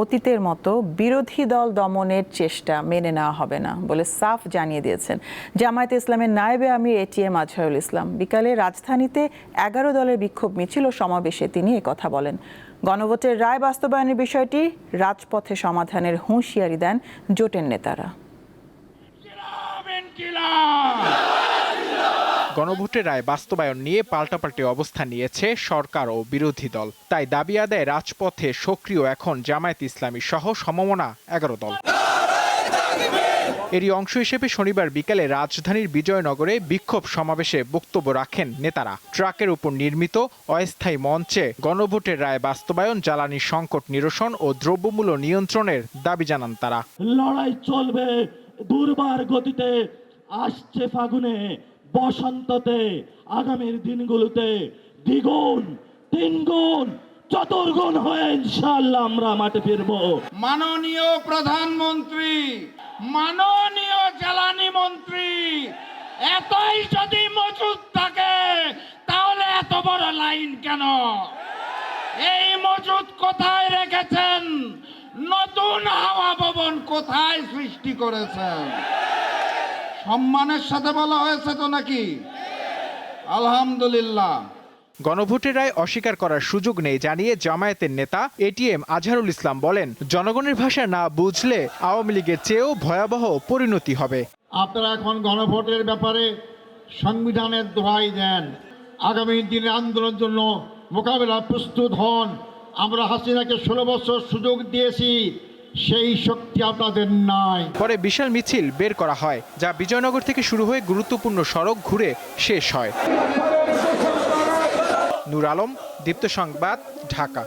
অতীতের মতো বিরোধী দল দমনের চেষ্টা মেনে নেওয়া হবে না বলে সাফ জানিয়ে দিয়েছেন জামায়াতে ইসলামের নায়েবে আমির এটিএম আজহারুল ইসলাম। বিকালে রাজধানীতে 11 দলের বিক্ষোভ মিছিল ও সমাবেশে তিনি একথা বলেন। গণভোটের রায় বাস্তবায়নের বিষয়টি রাজপথে সমাধানের হুঁশিয়ারি দেন জোটের নেতারা। গণভোটের রায় বাস্তবায়ন নিয়ে পাল্টাপাল্টি অবস্থান নিয়েছে সরকার ও বিরোধী দল। তাই দাবি আদায়ে রাজপথে সক্রিয় এখন জামায়াত ইসলামী সহ সমমনা 11 দল। এরই অংশ হিসেবে শনিবার বিকেলে রাজধানীর বিজয়নগরে বিক্ষোভ সমাবেশে বক্তব্য রাখেন নেতারা। ট্রাকের উপর নির্মিত অস্থায়ী মঞ্চে গণভোটের রায় বাস্তবায়ন, জ্বালানি সংকট নিরসন ও দ্রব্যমূল্য নিয়ন্ত্রণের দাবি জানান তারা। লড়াই চলবে দুর্বার গতিতে, আসছে ফাগুনে, বসন্ততে, আগামীর দিনগুলোতে দ্বিগুণ, তিনগুণ, চতুর্গুণ হয়ে ইনশাআল্লাহ আমরা মাঠে ফিরবো। মাননীয় প্রধানমন্ত্রী, মাননীয় জ্বালানি মন্ত্রী, এতই যদি মজুদ থাকে তাহলে এত বড় লাইন কেন? এই মজুদ কোথায় রেখেছেন? নতুন হাওয়া ভবন কোথায় সৃষ্টি করেছেন? সম্মানের সাথে বলা হয়েছে তো নাকি? আলহামদুলিল্লাহ। গণভোটের রায় অস্বীকার করার সুযোগ নেই জানিয়ে জামায়াতের নেতা এটিএম আজহারুল ইসলাম বলেন, জনগণের ভাষা না বুঝলে আওয়ামী লীগের চেয়েও ভয়াবহ পরিণতি হবে। আপনারা এখন গণভোটের ব্যাপারে সংবিধানের দোহাই দেন, আগামী দিনে আন্দোলনের জন্য মোকাবেলা প্রস্তুত হন। আমরা হাসিনাকে 16 বছর সুযোগ দিয়েছি, সেই শক্তি আপনাদের নাই। পরে বিশাল মিছিল বের করা হয়, যা বিজয়নগর থেকে শুরু হয়ে গুরুত্বপূর্ণ সড়ক ঘুরে শেষ হয়। নূর আলম, দীপ্ত সংবাদ, ঢাকা।